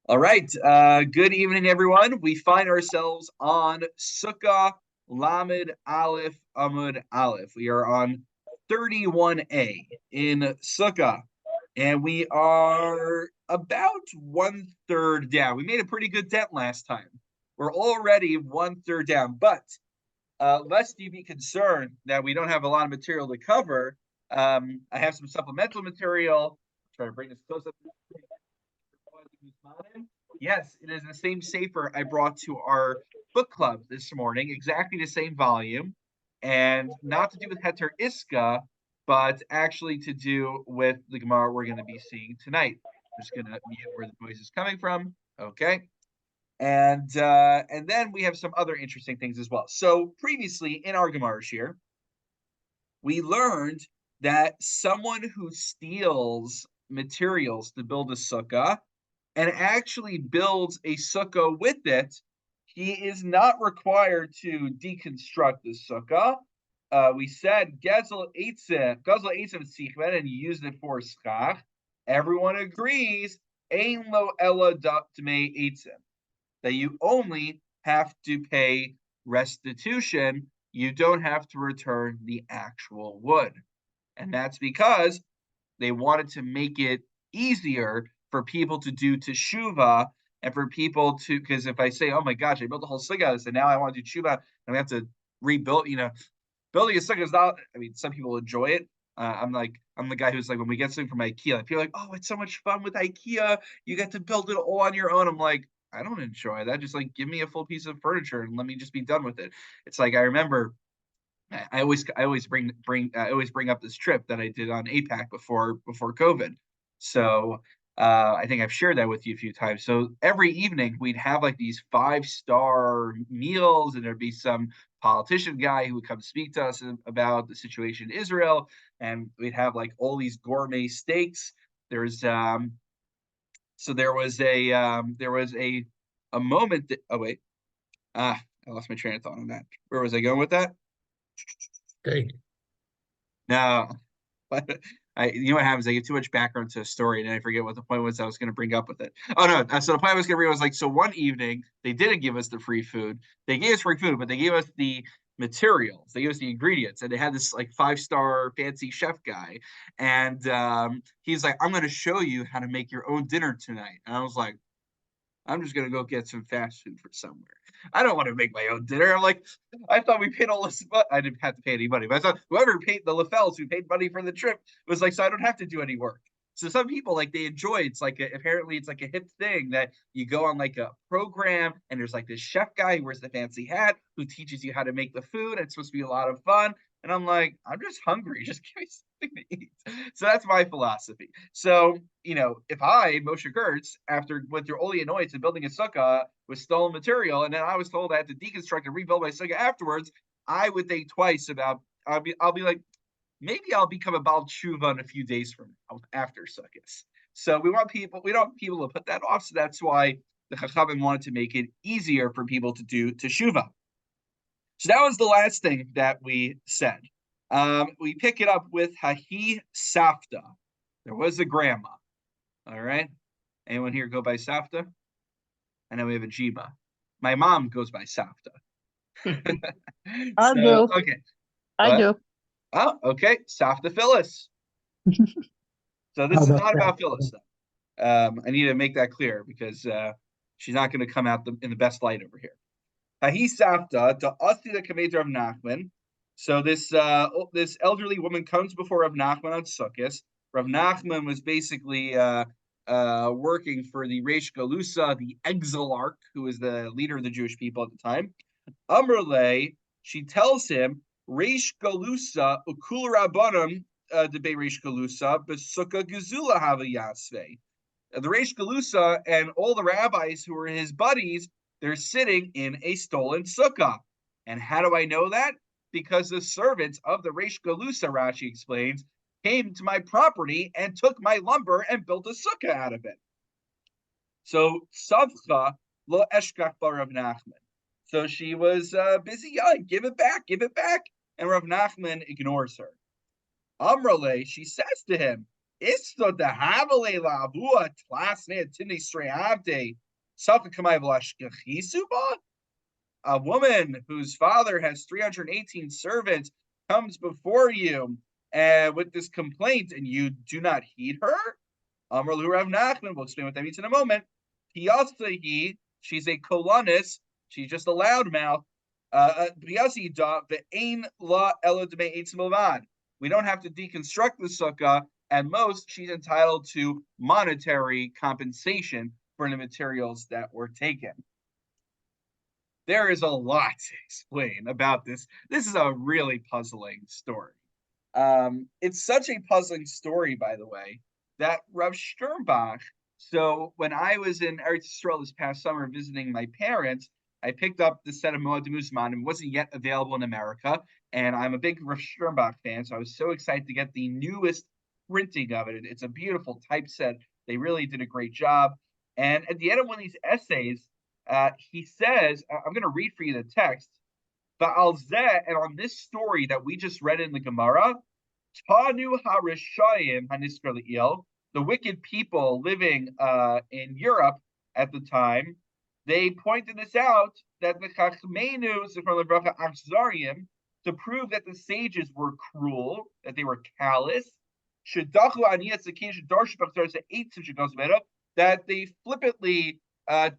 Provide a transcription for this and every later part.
All right. Good evening, everyone. We find ourselves on Sukkah Lamed Aleph Amud Aleph. We are on 31a in Sukkah, and we are about one third down. We made a pretty good dent last time. We're already one third down, but lest you be concerned that we don't have a lot of material to cover, I have some supplemental material. Try to bring this close up. Yes, it is the same safer I brought to our book club this morning, exactly the same volume, and not to do with Heter Iska, but actually to do with the Gemara we're going to be seeing tonight. I'm just going to mute where the noise is coming from. Okay. And then we have some other interesting things as well. So previously in our Gemara here, we learned that someone who steals materials to build a sukkah and actually builds a sukkah with it, he is not required to deconstruct the sukkah. We said gezel eitzim sichven, and you used it for schach. Everyone agrees ein lo ela dmei eitzim, that you only have to pay restitution. You don't have to return the actual wood. And that's because they wanted to make it easier for people to do teshuva and for people to, because if I say, oh my gosh, I built a whole sukkah and now I want to do teshuva and we have to rebuild, building a sukkah is not, I mean, some people enjoy it. I'm the guy who's like, when we get something from IKEA, people are like, oh, it's so much fun with IKEA. You get to build it all on your own. I'm like, I don't enjoy that. Just like give me a full piece of furniture and let me just be done with it. It's like I remember I always bring up this trip that I did on APAC before COVID. So I think I've shared that with you a few times. So every evening we'd have like these 5-star meals, and there'd be some politician guy who would come speak to us about the situation in Israel, and we'd have like all these gourmet steaks. There's so there was a moment that, oh wait, I lost my train of thought on that. Where was I going with that? Steak. No, but you know what happens? I get too much background to a story, and then I forget what the point was I was going to bring up with it. Oh no! So the point I was going to bring was like, so one evening they didn't give us the free food. They gave us free food, but they gave us the materials. They gave us the ingredients, and they had this like 5-star fancy chef guy, and he's like, "I'm going to show you how to make your own dinner tonight." And I was like, I'm just gonna go get some fast food for somewhere. I don't want to make my own dinner. I'm like, I thought we paid all this, but I didn't have to pay any money. But I thought whoever paid the LaFells who paid money for the trip was like, so I don't have to do any work. So some people like they enjoy. It's like apparently it's like a hip thing that you go on like a program and there's like this chef guy who wears the fancy hat who teaches you how to make the food. It's supposed to be a lot of fun. And I'm like, I'm just hungry. Just give me something to eat. So that's my philosophy. So, if I, Moshe Gertz, after went through all the annoyance of building a sukkah with stolen material, and then I was told I had to deconstruct and rebuild my sukkah afterwards, I would think twice about, I'll be like, maybe I'll become a Baal Tshuva in a few days from now after sukkahs. So we don't want people to put that off. So that's why the Chachamim wanted to make it easier for people to do teshuva. So that was the last thing that we said. We pick it up with Hahi Safta. There was a grandma. All right. Anyone here go by Safta? I know we have a Jima. My mom goes by Safta. I do. Okay. I do. Oh, okay. Safta Phyllis. So this is not about Phyllis, though. I need to make that clear because she's not going to come out in the best light over here. Hahi Safta to Asti the Kameter of Nachman. So this elderly woman comes before Rav Nachman on Sukkot. Rav Nachman was basically working for the Reish Galusa, the exilarch, who was the leader of the Jewish people at the time. Amrle, she tells him, Reish Galusa, ukul rabbanim debe Reish Galusa, besukkah gezula hava yasvei. The Reish Galusa and all the rabbis who were his buddies, they're sitting in a stolen sukkah. And how do I know that? Because the servants of the Reish Galusa, Rashi explains, came to my property and took my lumber and built a sukkah out of it. So Savcha lo eshkach bar Rav Nachman. So she was busy yelling, give it back, and Rav Nachman ignores her. Amrale, she says to him, Isto de havale la abua tlasne tindi streabde Sukkah kamai vlashkachisuba. A woman whose father has 318 servants comes before you with this complaint, and you do not heed her. Amar Lu Rav Nachman, we'll explain what that means in a moment. Piyasahi, she's a colonist, she's just a loudmouth. We don't have to deconstruct the sukkah. At most, she's entitled to monetary compensation for the materials that were taken. There is a lot to explain about this. This is a really puzzling story. It's such a puzzling story, by the way, that Rav Sternbach. So when I was in Eretz Yisrael this past summer visiting my parents, I picked up the set of Moed Muzman. It wasn't yet available in America, and I'm a big Rav Sternbach fan, so I was so excited to get the newest printing of it. It's a beautiful typeset. They really did a great job. And at the end of one of these essays, he says, I'm going to read for you the text. And on this story that we just read in the Gemara, Tanu Harishayim Haniskar Le'il, the wicked people living in Europe at the time, they pointed this out that the Chachmeinu Zichron Lebracha Achzariim, to prove that the sages were cruel, that they were callous, that they flippantly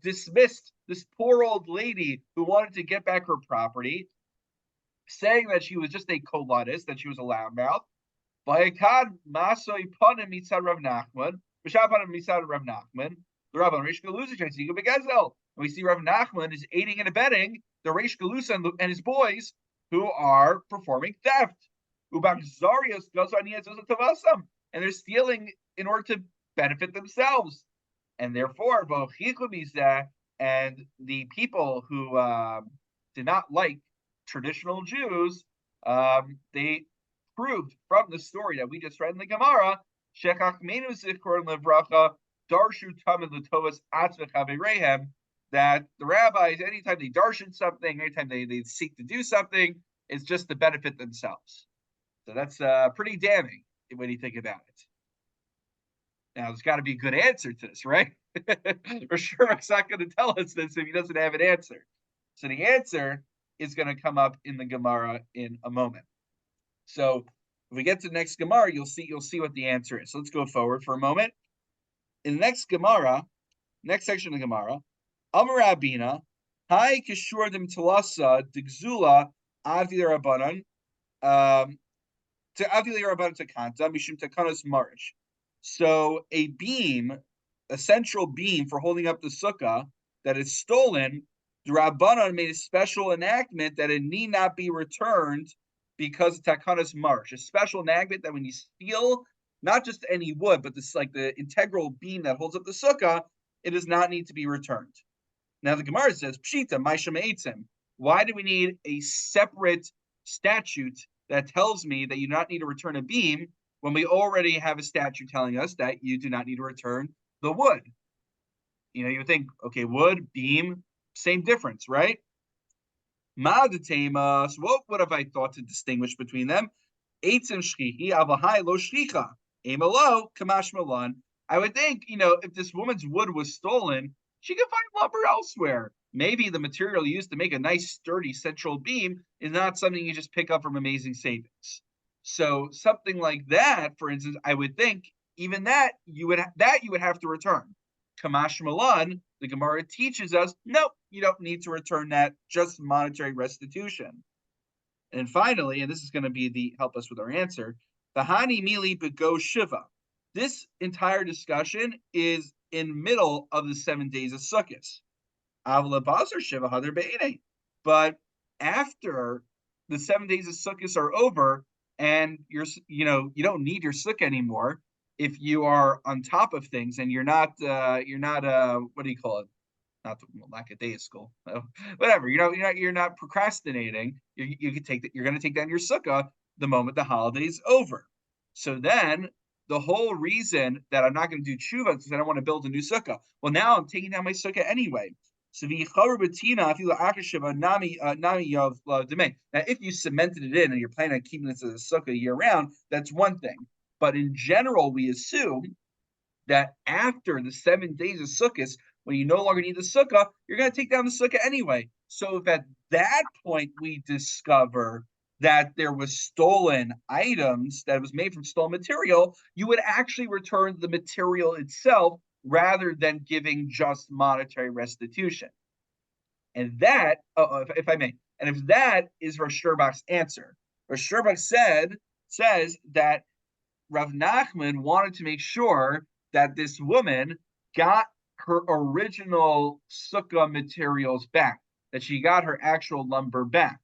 dismissed this poor old lady who wanted to get back her property, saying that she was just a colonist, that she was a loudmouth. We see Rav Nachman is aiding and abetting the Reish Galusa and his boys who are performing theft. And they're stealing in order to benefit themselves. And therefore, and the people who did not like traditional Jews, they proved from the story that we just read in the Gemara, that the rabbis, anytime they darshan something, anytime they seek to do something, it's just to benefit themselves. So that's pretty damning when you think about it. Now, there's got to be a good answer to this, right? For sure, he's not going to tell us this if he doesn't have an answer. So the answer is going to come up in the Gemara in a moment. So if we get to the next Gemara, you'll see what the answer is. So let's go forward for a moment. In the next Gemara, next section of the Gemara, Amar Rabina, Hai Kishur Dim Talasa Digzula Avdi Rabbanan to Avdi Rabbanan to Kanta Mishum Takanos Marish. So a central beam for holding up the sukkah that is stolen, the Rabbanan made a special enactment that it need not be returned because of Takanas Marsh. A special enactment that when you steal not just any wood, but this like the integral beam that holds up the sukkah, it does not need to be returned. Now the Gemara says, Pshita, Maisham Eitzim. Why do we need a separate statute that tells me that you do not need to return a beam when we already have a statute telling us that you do not need to return the wood? You would think, okay, wood, beam, same difference, right? Ma'adatema, so what have I thought to distinguish between them? Eitzim shchichi, avahai lo shchicha. Emelo, kamash malan. I would think, if this woman's wood was stolen, she could find lumber elsewhere. Maybe the material used to make a nice, sturdy central beam is not something you just pick up from Amazing Savings. So something like that, for instance, I would think even that you would have to return. Kamash Malan, the Gemara teaches us, nope, you don't need to return that, just monetary restitution. And finally, and this is going to be help us with our answer, the Hani Mili Bego Shiva. This entire discussion is in middle of the 7 days of Sukkot. But after the 7 days of Sukkot are over, and you don't need your sukkah anymore, if you are on top of things and you're not what do you call it? Not lackadaisical, whatever. You're not procrastinating. You can take that. You're going to take down your sukkah the moment the holiday is over. So then the whole reason that I'm not going to do tshuva is because I don't want to build a new sukkah. Well, now I'm taking down my sukkah anyway. So now, if you cemented it in and you're planning on keeping this as a sukkah year round, that's one thing. but in general, we assume that after the 7 days of Sukkot, when you no longer need the Sukkah, you're going to take down the Sukkah anyway. So if at that point we discover that there was stolen items, that it was made from stolen material, you would actually return the material itself rather than giving just monetary restitution. And that, if I may, and if that is Rav Sherbach's answer, Rav Sherbach says that Rav Nachman wanted to make sure that this woman got her original sukkah materials back, that she got her actual lumber back.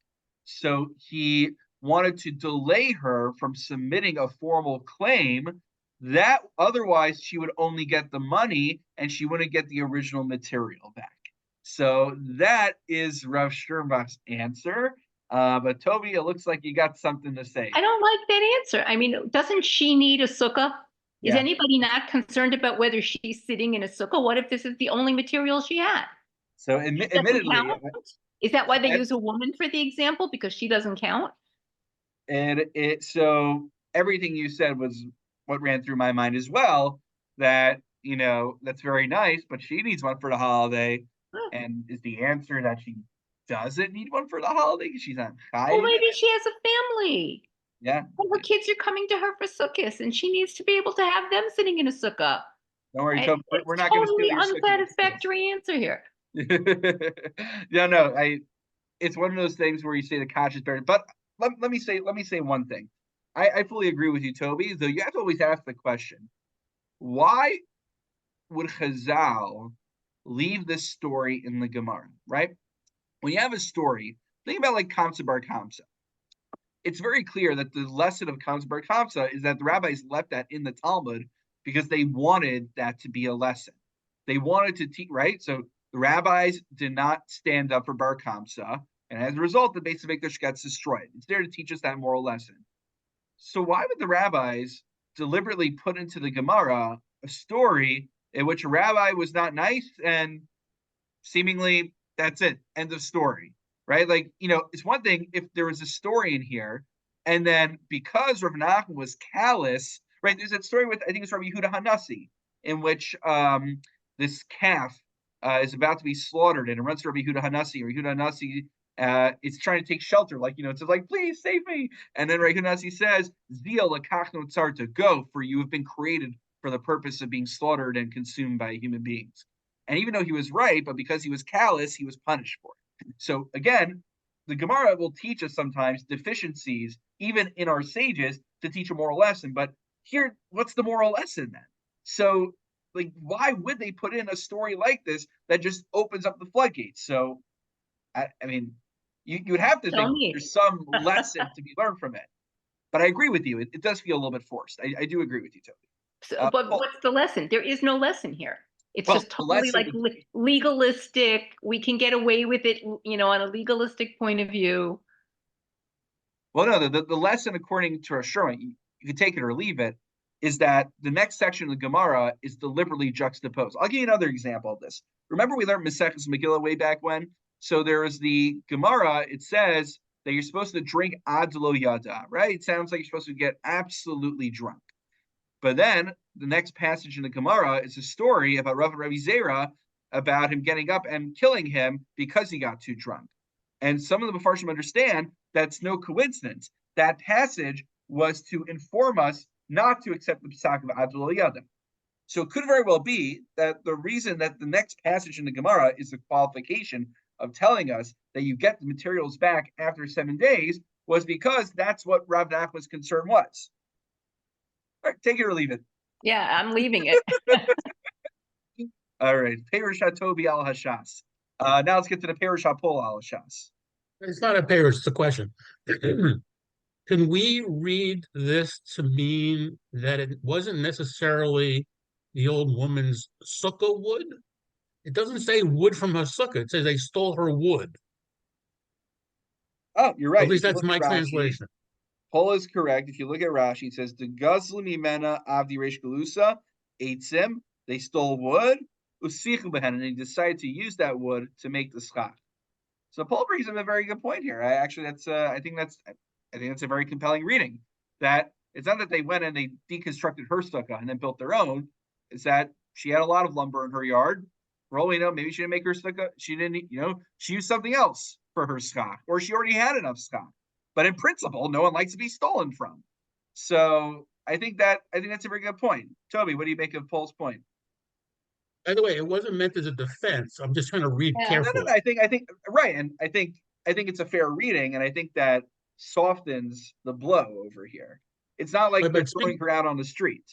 So he wanted to delay her from submitting a formal claim, that otherwise she would only get the money and she wouldn't get the original material back. So that is Rav Sherbach's answer. But Toby, it looks like you got something to say. I don't like that answer. I mean, doesn't she need a sukkah? Is Yeah. anybody not concerned about whether she's sitting in a sukkah? What if this is the only material she had? So Doesn't admittedly, count? Is that why they I- use a woman for the example? Because she doesn't count? and so everything you said was what ran through my mind as well. That that's very nice, but she needs one for the holiday. And is the answer that she doesn't need one for the holiday? She's on high. Well, maybe she has a family. Yeah. Well, her kids are coming to her for sukkahs, and she needs to be able to have them sitting in a sukkah. Don't worry, Right? Toby, we're not going to steal your Totally unsatisfactory answer here. No, it's one of those things where you say the catch is better. But let me say one thing. I fully agree with you, Toby, though you have to always ask the question, why would Chazal leave this story in the Gemara, right? When you have a story, think about like Kamsa Bar Kamsa. It's very clear that the lesson of Kamsa Bar Kamsa is that the rabbis left that in the Talmud because they wanted that to be a lesson. They wanted to teach, right? So the rabbis did not stand up for Bar Kamsa, and as a result, the Beis Hamikdash gets destroyed. It's there to teach us that moral lesson. So why would the rabbis deliberately put into the Gemara a story in which a rabbi was not nice and seemingly that's it, end of story, right? Like, it's one thing if there was a story in here, and then because Rav Nachman was callous, right? There's that story with, I think it's Rabbi Yehuda Hanassi, in which this calf is about to be slaughtered, and it runs to Rabbi Yehuda Hanassi, or Yehuda Hanassi is trying to take shelter, like, it's like, please save me. And then Rabbi Yehuda Hanassi says, Zil lakachno tzarta, go, for you have been created for the purpose of being slaughtered and consumed by human beings. And even though he was right, but because he was callous, he was punished for it. So again, the Gemara will teach us sometimes deficiencies, even in our sages, to teach a moral lesson. But here, what's the moral lesson then? So, like, why would they put in a story like this that just opens up the floodgates? So, I mean, you would have to think there's some lesson to be learned from it. But I agree with you. It does feel a little bit forced. I do agree with you, Toby. So, but what's the lesson? There is no lesson here. It's just totally like legalistic. We can get away with it, on a legalistic point of view. Well, no, the lesson, according to Rosh Hashanah, you can take it or leave it, is that the next section of the Gemara is deliberately juxtaposed. I'll give you another example of this. Remember we learned Maseches Megillah way back when? So there is the Gemara, it says that you're supposed to drink ad lo yada, right? It sounds like you're supposed to get absolutely drunk. But then the next passage in the Gemara is a story about Rav and Rabbi Zera, about him getting up and killing him because he got too drunk. And some of the Mefarshim understand that's no coincidence. That passage was to inform us not to accept the Pesach of Ad lo Yada. So it could very well be that the reason that the next passage in the Gemara is a qualification of telling us that you get the materials back after 7 days was because that's what Rav Nachman's concern was. All right, take it or leave it. Yeah, I'm leaving it. All right, Perush Tobi al Hashas. Now let's get to the Perush Pol al Hashas. It's not a Perush, it's a question. Can we read this to mean that it wasn't necessarily the old woman's sukkah wood? It doesn't say wood from her sukkah. It says they stole her wood. Oh, you're right. At least that's my translation. Paul is correct. If you look at Rashi, it says the Gazlu Mimena Avdi Reish Galusa Eitzim. They stole wood, Usichu Behen, and they decided to use that wood to make the schach. So Paul brings up a very good point here. I think that's a very compelling reading. That It's not that they went and they deconstructed her sukkah and then built their own. It's that she had a lot of lumber in her yard. For all we know, maybe she didn't make her sukkah. She didn't, she used something else for her skach, or she already had enough skach. But in principle, no one likes to be stolen from. So I think that's a very good point. Toby, what do you make of Paul's point? By the way, it wasn't meant as a defense. I'm just trying to read carefully. No, I think right, and I think it's a fair reading, and I think that softens the blow over here. It's not like they're throwing her out on the street.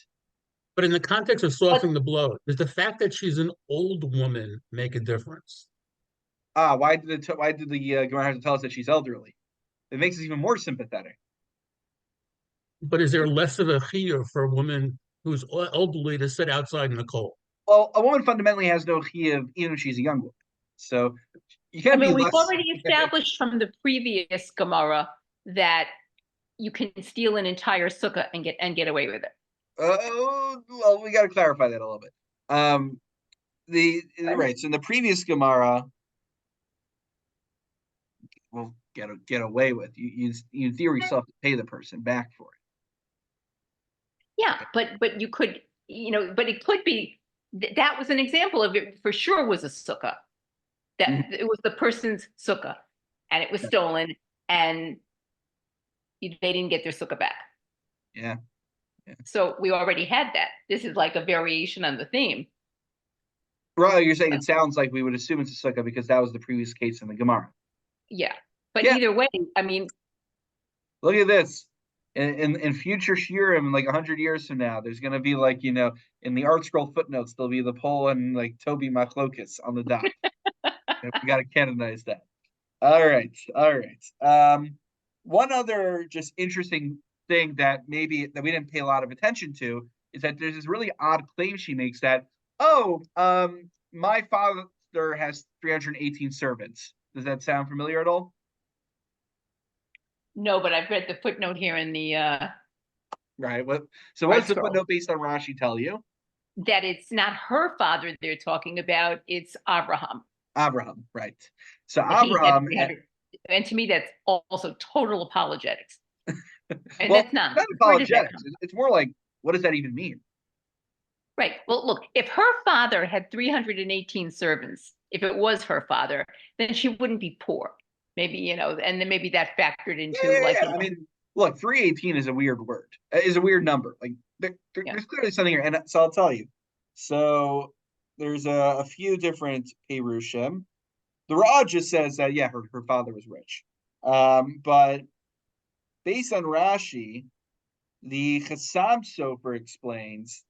But in the context of softening the blow, does the fact that she's an old woman make a difference? Why did the Gemara have to tell us that she's elderly? It makes us even more sympathetic. But is there less of a chiyuv for a woman who's elderly to sit outside in the cold? Well, a woman fundamentally has no chiyuv, even if she's a young woman. So you can't. We've already established from the previous Gemara that you can steal an entire sukkah and get away with it. Well, we got to clarify that a little bit. Right. So in the previous Gemara, well, get away with you in theory still have to pay the person back for it. Yeah, but you could, but it could be that was an example of it. For sure, was a sukkah. That it was the person's sukkah, and it was stolen, and they didn't get their sukkah back. Yeah. So we already had that. This is like a variation on the theme. Right, you're saying it sounds like we would assume it's a sukkah because that was the previous case in the Gemara. Yeah, but either way, I mean, look at this. In future shiurim, like 100 years from now, there's going to be like in the art scroll footnotes, there'll be the Paul and like Toby Machlokes on the dot. We got to canonize that. All right. One other just interesting thing that we didn't pay a lot of attention to is that there's this really odd claim she makes that, my father has 318 servants. Does that sound familiar at all? No, but I've read the footnote here in the right. So what's the footnote based on Rashi tell you? That it's not her father they're talking about, it's Abraham. Abraham, right. So Abraham, and to me that's also total apologetics. And well, that's not apologetics. It's more like, what does that even mean? Right. Well, look, if her father had 318 servants, if it was her father, then she wouldn't be poor. Maybe, and then maybe that factored into I mean, look, 318 is a weird word, is a weird number. Like there's clearly something here. And so I'll tell you. So there's a few different Perushim. The Ra just says that, her father was rich. But based on Rashi, the Chassam Sofer explains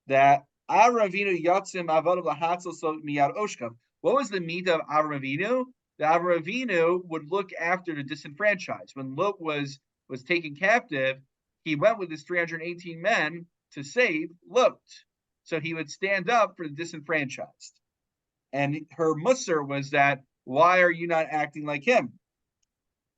that Avram Avinu Yatzim Avodav Lahatzal Miyad Oshkav. What was the meat of Avram Avinu? The Avram Avinu would look after the disenfranchised. When Lot was taken captive, he went with his 318 men to save Lot. So he would stand up for the disenfranchised. And her musar was that, why are you not acting like him?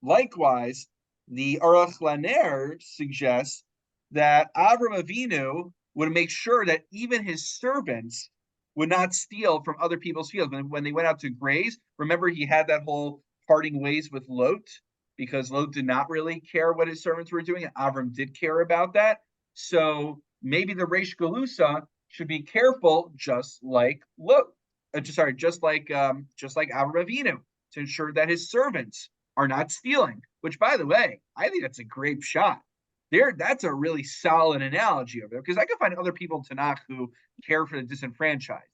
Likewise, the Aruch Laner suggests that Avram Avinu would make sure that even his servants would not steal from other people's fields. When they went out to graze, remember he had that whole parting ways with Lot, because Lot did not really care what his servants were doing, and Avram did care about that. So maybe the Reish Galusa should be careful, just like Lot. Just like Avram Avinu, to ensure that his servants are not stealing. Which, by the way, I think that's a great shot. That's a really solid analogy over there, because I can find other people in Tanakh who care for the disenfranchised.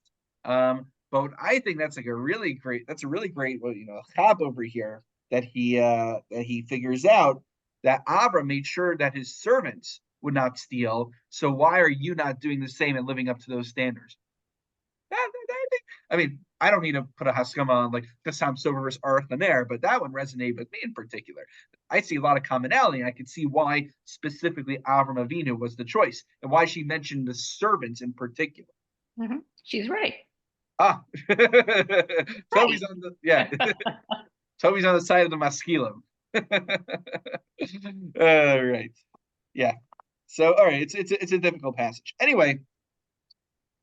But I think that's a really great chab over here that he figures out that Avram made sure that his servants would not steal. So why are you not doing the same and living up to those standards? I don't need to put a haskama on like Chassam Sofer versus Aruch Laner, but that one resonated with me in particular. I see a lot of commonality, and I can see why specifically Avram Avinu was the choice, and why she mentioned the servants in particular. Mm-hmm. She's right. Toby's on the Toby's on the side of the maskilim. All right, yeah. So all right, it's a difficult passage. Anyway,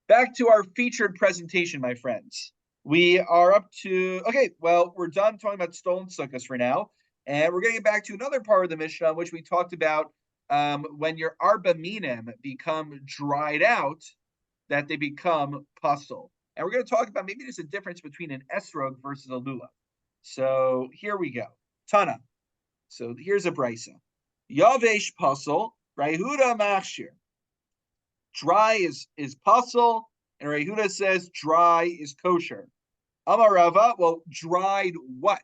back to our featured presentation, my friends. We are up to, we're done talking about stolen sukkahs for now. And we're going to get back to another part of the Mishnah, which we talked about when your arba minim become dried out, that they become puzzle. And we're going to talk about maybe there's a difference between an esrog versus a lulav. So here we go. Tana. So here's a brisa. Yavesh puzzle, Rehuda machshir. Dry is puzzle, and Rehuda says dry is kosher. Amarava, well, dried what?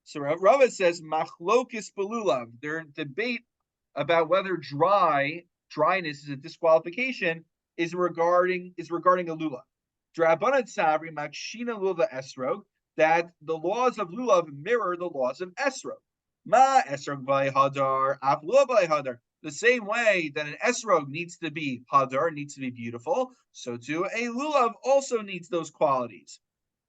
So Rava says machlokis belulav. Their debate about whether dryness is a disqualification is regarding a lulav. Drabanat sabri makshina lulav esrog, that the laws of lulav mirror the laws of esrog. Ma esrog by hadar, af lulav by hadar. The same way that an esrog needs to be hadar, needs to be beautiful, so too a lulav also needs those qualities.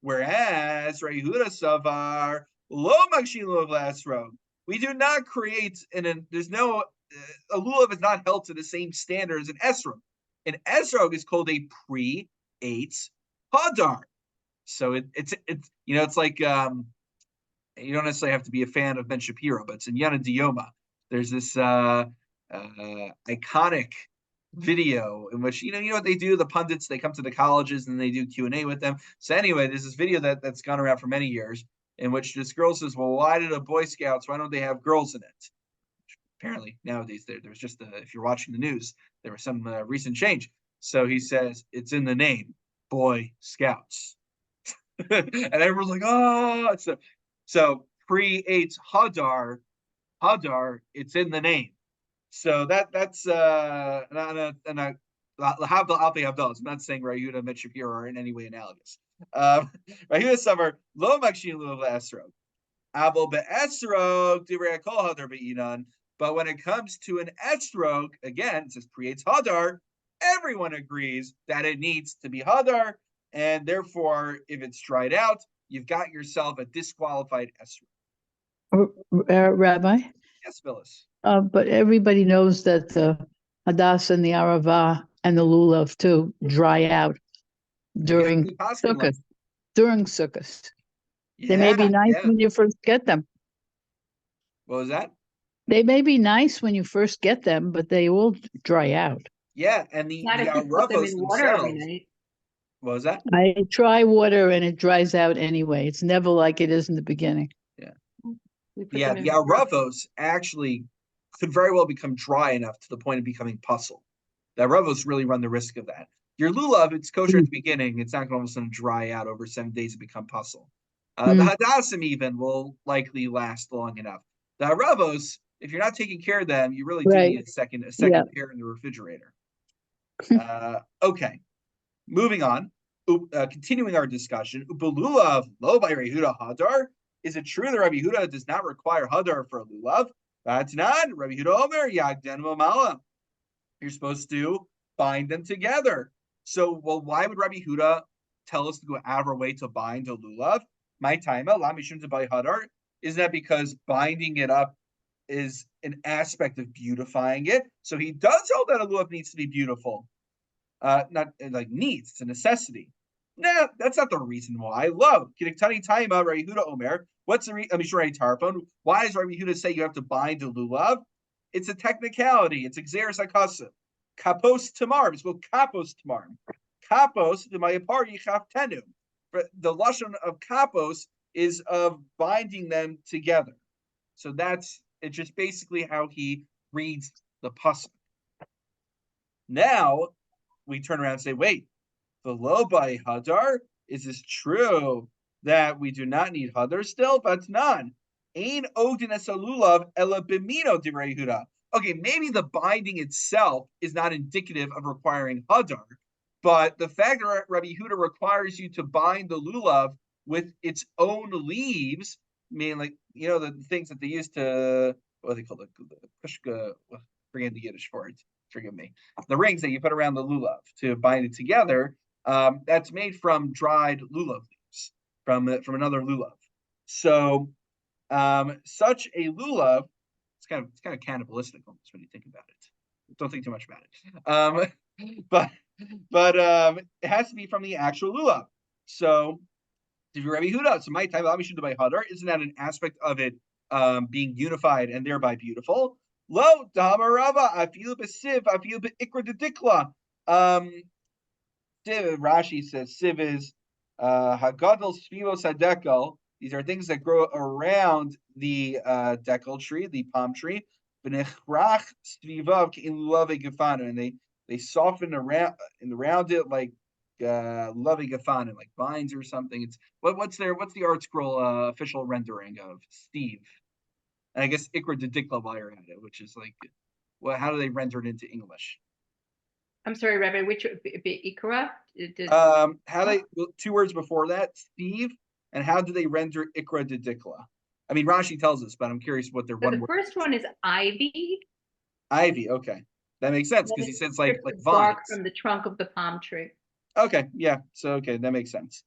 Whereas Rehuda Savar lo makshin lulav esrog, we do not create there's no a lulav is not held to the same standard as an esrog. An esrog is called a pre-8 hadar. So it's like you don't necessarily have to be a fan of Ben Shapiro, but it's in Yana Dioma. There's this iconic video in which you know what they do, the pundits, they come to the colleges and they do Q&A with them. So anyway, there's this video that's gone around for many years in which this girl says, well, why did a Boy Scouts, why don't they have girls in it? Apparently nowadays there's just if you're watching the news, there was some recent change. So he says it's in the name, Boy Scouts. And everyone's like, oh, so pre-8 hadar, it's in the name. So that's and I'm not saying Rayuda and Shapiro are in any way analogous. Rayuda Savar lo makshin lulav esrog, avo be'esrog divrei kol hadar be'inan. But when it comes to an esrog, again, it says creates hadar. Everyone agrees that it needs to be hadar, and therefore, if it's dried out, you've got yourself a disqualified esrog. Rabbi? Yes, Phyllis. But everybody knows that the Hadassah and the Arava and the Lulav too dry out during Sukkot. During Sukkot. They may be nice when you first get them. What was that? They may be nice when you first get them, but they will dry out. Yeah, and the Aravos themselves. What was that? I try water and it dries out anyway. It's never like it is in the beginning. Yeah. Yeah, the Aravos actually could very well become dry enough to the point of becoming puzzle. The Aravos really run the risk of that. Your lulav, it's kosher at the beginning. It's not going to all of a sudden dry out over 7 days and become puzzle. The Hadassim even will likely last long enough. The Aravos, if you're not taking care of them, you really do need a second pair in the refrigerator. Okay, moving on. Continuing our discussion. Ubelulav lo by Rehuda hadar. Is it true that Rabbi Yehuda does not require hadar for a lulav? That's not. Rabbi Yehuda Omer yagden mamala. You're supposed to bind them together. So, well, why would Rabbi Yehuda tell us to go out of our way to bind a lulav? My time, lamishum to buy hadar. Isn't that because binding it up is an aspect of beautifying it? So he does hold that a lulav needs to be beautiful. Not like needs, it's a necessity. Nah, that's not the reason why. Love. Kidiktani Taima, Rabbi Yehuda Omer. What's the Tarfon? Why does Rabbi Yehuda say you have to bind a lulav? It's a technicality. It's exeris akasa. Kapos tamar. It's called kapos tamar. Kapos, the mayapar yichaftenu. The lashon of kapos is of binding them together. So it's just basically how he reads the pasuk. Now we turn around and say, wait, the lo by hadar, is this true that we do not need hadar still? But none. Ain odin es alulav ela bimino divrei Yehuda. Okay, maybe the binding itself is not indicative of requiring hadar, but the fact that Rabbi Yehuda requires you to bind the lulav with its own leaves, I mean, like, the things that they use to, what do they call it? The pushka, forget the Yiddish for it. Forgive me. The rings that you put around the lulav to bind it together, that's made from dried lulav leaves from another lulav. So, such a lulav, it's kind of cannibalistic almost when you think about it. Don't think too much about it. But it has to be from the actual lulav. So, if you're Rabbi Yehuda, so my time, isn't that an aspect of it being unified and thereby beautiful? Lo damarava afilu b'siv afilu b'ikra dedikla. Siv, Rashi says siv is hagadol svivos hadekel. These are things that grow around the dekel tree, the palm tree. V'nechrach svivav ke'ilulave gefanu, and they soften around it like love gefanu, like vines or something. It's what's the art scroll official rendering of Steve? And I guess Ikra Dedikla while you're at it, which is like, well, how do they render it into English? I'm sorry, Rabbi, which Ikra? How they 2 words before that, Steve, and how do they render Ikra Dedikla? I mean, Rashi tells us, but I'm curious what their So one the word. first one is ivy. Ivy, okay. That makes sense because he says like vines. From the trunk of the palm tree. Okay, yeah. So okay, that makes sense.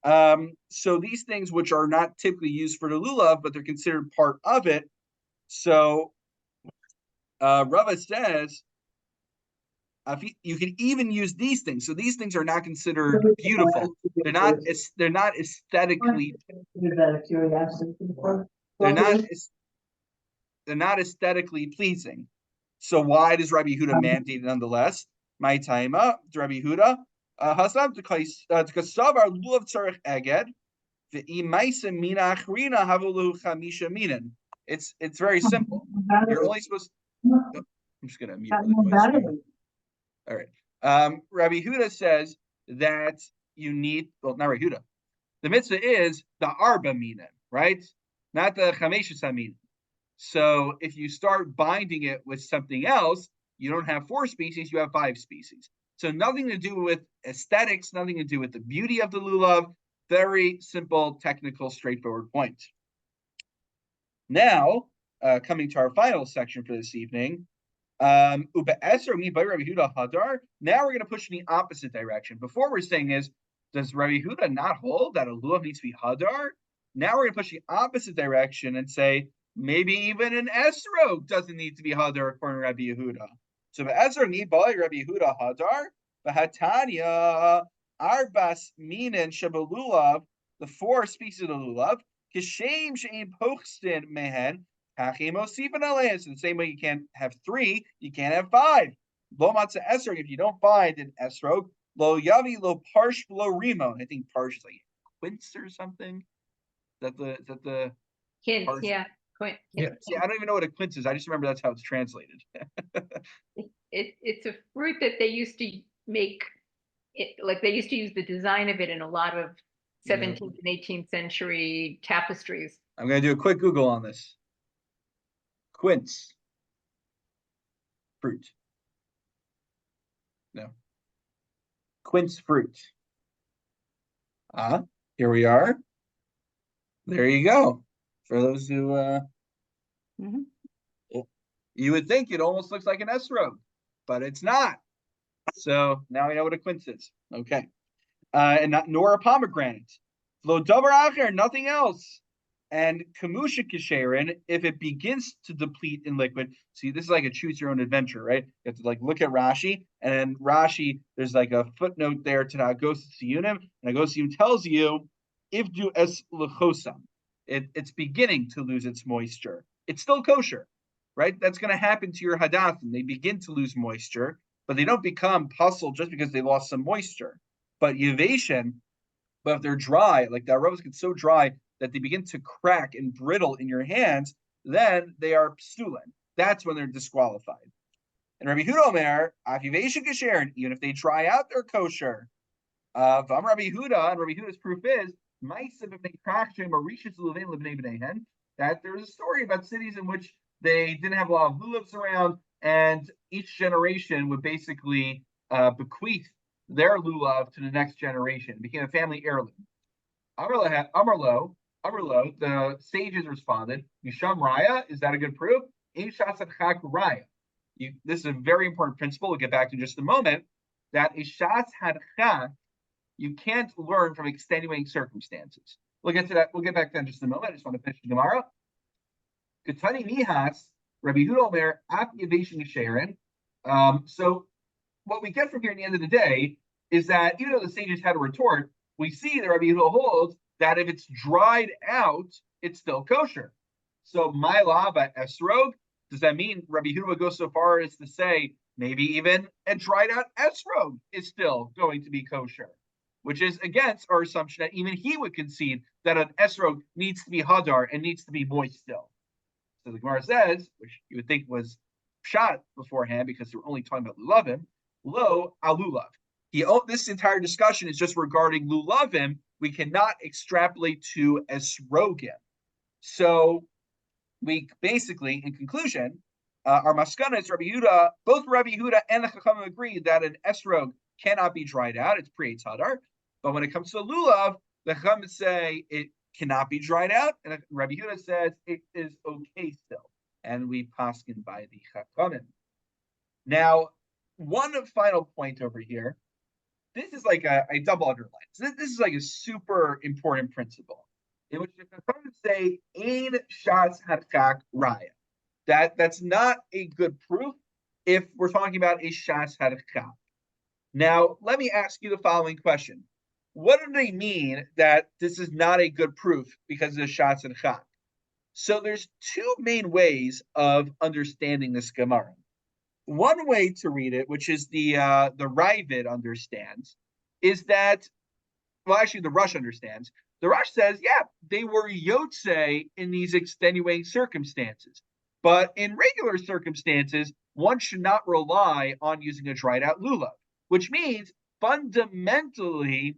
So these things which are not typically used for the lulav, but they're considered part of it. So Rava says you can even use these things. So these things are not considered beautiful. They're not aesthetically. They're not aesthetically pleasing. So why does Rabbi Yehuda mandate it nonetheless? My taima, Rabbi Yehuda, Hasam tekasavar lulav tzarich eged, ve'imaisa mina achrina havulu chamisha minen. It's very simple. You're only supposed. I'm just gonna mute the noise. All right. Rabbi Yehuda says that you need. Well, not Rabbi Yehuda. The mitzvah is the arba minen, right? Not the chamesha minen. So if you start binding it with something else, you don't have 4 species, you have 5 species. So nothing to do with aesthetics, nothing to do with the beauty of the lulav. Very simple, technical, straightforward point. Now, coming to our final section for this evening, now we're going to push in the opposite direction. Before we're saying is, does Rabbi Yehuda not hold that a lulav needs to be hadar? Now we're going to push the opposite direction and say, maybe even an esrog doesn't need to be hadar according to Rabbi Yehuda. So esrog need by Rabbi Yehuda hadar, v'hatanya arbas minen shabalulav, the 4 species of the lulav, kishem she'im pochstin mehen, hachim osifan alayas. In the same way you can't have 3, you can't have 5. Lo matzah esrog, if you don't find an esrog, lo yavi lo parsh lo rimon. I think parsh is like quince or something. Is that the Hint, parsh? yeah. Yeah. See, I don't even know what a quince is. I just remember that's how it's translated. It's a fruit that they used to make it, like they used to use the design of it in a lot of 17th and 18th century tapestries. I'm going to do a quick Google on this. Quince. Fruit. No. Quince fruit. Here we are. There you go. For those who you would think it almost looks like an esrog, but it's not. So now we know what a quince is. Okay. And not nor a pomegranate. Lo davar acher, nothing else. And kamusha kisherin, if it begins to deplete in liquid. See, this is like a choose your own adventure, right? You have to like look at Rashi, and then Rashi, there's like a footnote there to Agos Siyunim, and Agos Siyunim tells you if du es lechosam. It's beginning to lose its moisture. It's still kosher, right? That's going to happen to your hadathim. They begin to lose moisture, but they don't become puzzled just because they lost some moisture. But yevation, but if they're dry, like the arobas get so dry that they begin to crack and brittle in your hands, then they are psulin. That's when they're disqualified. And Rabbi Yehuda Omer, afivation kasher, even if they dry out, they're kosher. Rabbi Yehuda, and Rabbi Yehuda's proof is that there's a story about cities in which they didn't have a lot of lulavs around, and each generation would basically bequeath their lulav to the next generation. It became a family heirloom. Amarlo, the sages responded, Yisham Raya, is that a good proof? This is a very important principle. We'll get back to in just a moment. That Ishas Hadcha, you can't learn from extenuating circumstances. We'll get to that. We'll get back to that in just a moment. I just want to finish the Gemara. Ketani Nihas, Rabbi Yehuda Omer, Ap Yevation Sharon. So what we get from here at the end of the day is that even though the sages had a retort, we see that Rabbi Yehuda holds that if it's dried out, it's still kosher. So my lava esrog, does that mean Rabbi Yehuda would go so far as to say maybe even a dried out esrog is still going to be kosher, which is against our assumption that even he would concede that an esrog needs to be hadar and needs to be moist still. So the Gemara says, which you would think was shot beforehand because we're only talking about lulavim, lo alulav. This entire discussion is just regarding lulavim. We cannot extrapolate to esrogim. So we basically, in conclusion, our maskana is Rabbi Yehuda. Both Rabbi Yehuda and the Chachamim agree that an esrog cannot be dried out; it's pre hadar. But when it comes to lulav, the Chachamim say it cannot be dried out, and Rabbi Yehuda says it is okay still, and we paskin by the Chachamim. Now, one final point over here. This is like a double underline. So this is like a super important principle, in which the Chachamim say ein shas hadchak raya. That's not a good proof if we're talking about a shas hadchak. Now, let me ask you the following question. What do they mean that this is not a good proof because of the shas hadchak? So there's two main ways of understanding this Gemara. One way to read it, which is the Ravid understands, is that, well, actually the Rush understands. The Rush says, yeah, they were Yotze in these extenuating circumstances. But in regular circumstances, one should not rely on using a dried out lulav, which means fundamentally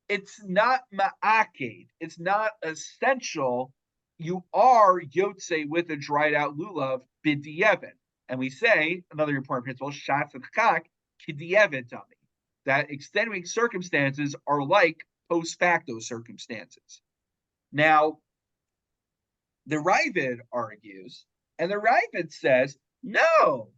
it's not ma'aked. It's not essential. You are Yotze with a dried out lulav b'di'evet. And we say, another important principle, shatz and chak, k'di'evet dami, that extenuating circumstances are like post facto circumstances. Now, the Ravid argues, and the Ravid says, no,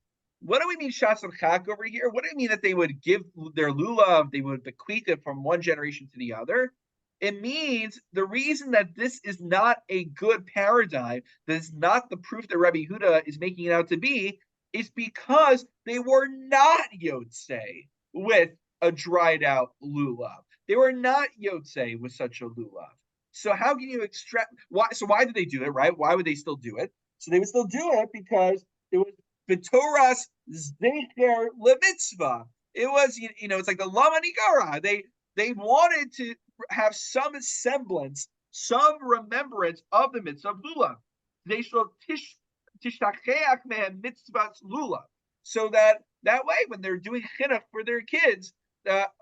what do we mean shatz and chak over here? What do we mean that they would give their lulav, they would bequeath it from one generation to the other? It means the reason that this is not a good paradigm, that is not the proof that Rabbi Yehuda is making it out to be, is because they were not Yotze with a dried out lulav. They were not Yotze with such a lulav. So how can you extract? Why did they do it, right? Why would they still do it? So they would still do it because it was b'toras zecher lemitzvah. It was, it's like the lama nigara. They wanted to have some semblance, some remembrance of the mitzvah of lulav. They shall tishtacheach mehem mitzvahs lulav, so that way when they're doing chinuch for their kids,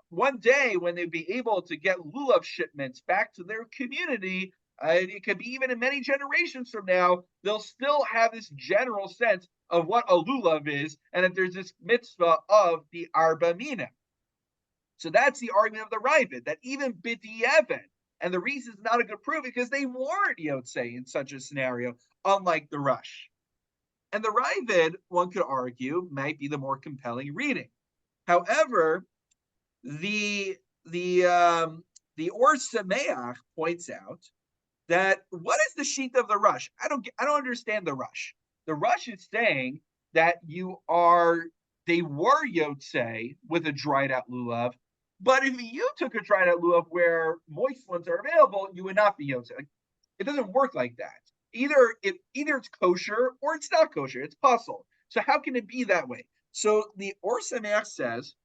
one day when they'd be able to get lulav shipments back to their community, it could be even in many generations from now, they'll still have this general sense of what a lulav is, and that there's this mitzvah of the arba minim. So that's the argument of the Ravid, that even b'di'evet, and the reason it's not a good proof because they weren't Yotze in such a scenario, unlike the Rush. And the Ravid, one could argue, might be the more compelling reading. However, the Or Sameach points out that what is the sheet of the Rush? I don't understand the Rush. The Rush is saying that they were Yotze with a dried out lulav, but if you took a dried out lulav where moist ones are available, you would not be Yotze. It doesn't work like that. Either it's kosher or it's not kosher. It's puzzle. So how can it be that way? So the Or Sameach says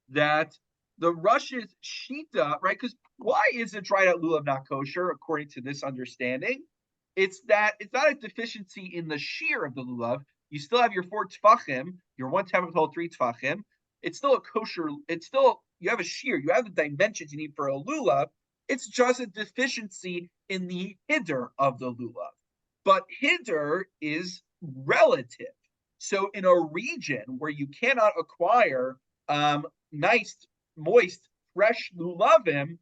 that the Rush's shita, right? Because why is a dried out lulav not kosher according to this understanding? It's that it's not a deficiency in the shear of the lulav. You still have your 4 tfachim, your 1/10 whole 3 tfachim. It's still a kosher. You have a shear. You have the dimensions you need for a lulav. It's just a deficiency in the hiddur of the lulav. But hiddur is relative. So in a region where you cannot acquire nice, moist, fresh lulavim,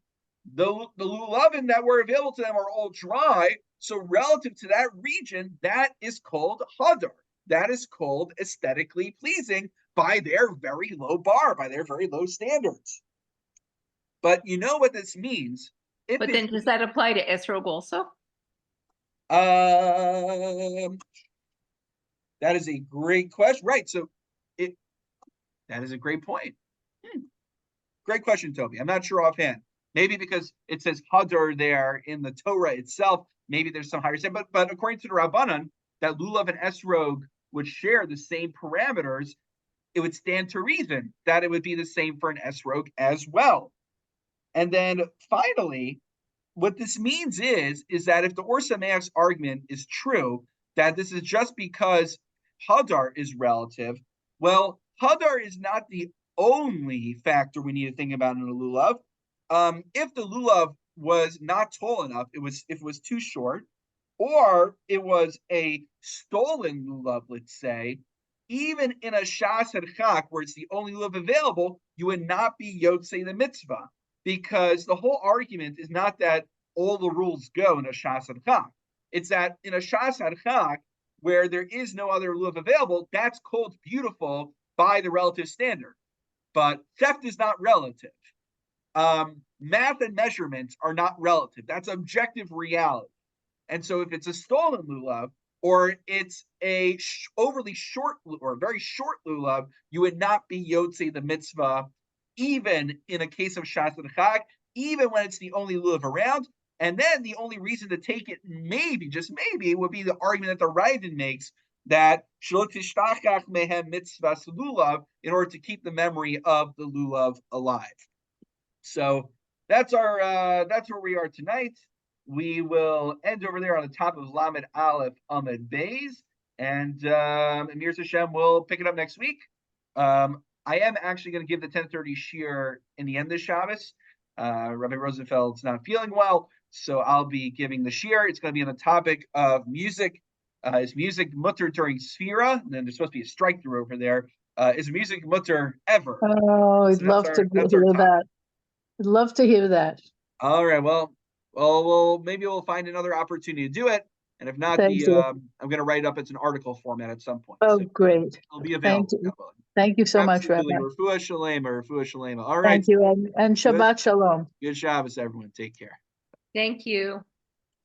the lulavim that were available to them are all dry. So relative to that region, that is called hadar. That is called aesthetically pleasing by their very low bar, by their very low standards. But you know what this means. But then does that apply to esrog also? That is a great question. Right. So that is a great point. Great question, Toby. I'm not sure offhand. Maybe because it says hadar there in the Torah itself, maybe there's some higher standard. But according to the Rabbanan, that lulav and esrog would share the same parameters, it would stand to reason that it would be the same for an esrog as well. And then finally, what this means is that if the Or Sameach's argument is true, that this is just because Hadar is relative, well, Hadar is not the only factor we need to think about in a lulav. If the lulav was not tall enough, if it was too short, or it was a stolen lulav, let's say, even in a shas hadchak where it's the only lulav available, you would not be yotzei the mitzvah, because the whole argument is not that all the rules go in a shas hadchak. It's that in a shas hadchak where there is no other lulav available, that's called beautiful by the relative standard. But theft is not relative. Math and measurements are not relative. That's objective reality. And so if it's a stolen lulav, or it's a overly short or very short lulav, you would not be yotzei the mitzvah, even in a case of shas hadchak, even when it's the only lulav around. And then the only reason to take it, maybe, just maybe, would be the argument that the Raiden makes, that shelo tishtachach mehem mitzvahs lulav, in order to keep the memory of the lulav alive. So that's where we are tonight. We will end over there on the top of Lamed Aleph Amud Beis, and Amir Hashem will pick it up next week. I am actually going to give the 10:30 shir in the end of Shabbos. Rabbi Rosenfeld's not feeling well, so I'll be giving the shir. It's going to be on the topic of music. Is music mutter during Sfira? And then there's supposed to be a strike through over there. Is music mutter ever? Oh, I'd love to hear that. I'd love to hear that. All right. Well, maybe we'll find another opportunity to do it. And if not, I'm going to write it up as an article format at some point. Oh, so great. It'll be available. Thank you so much, Rabbi. Refuah Shalema. All right. Thank you. And Shabbat Shalom. Good Shabbos, everyone. Take care. Thank you.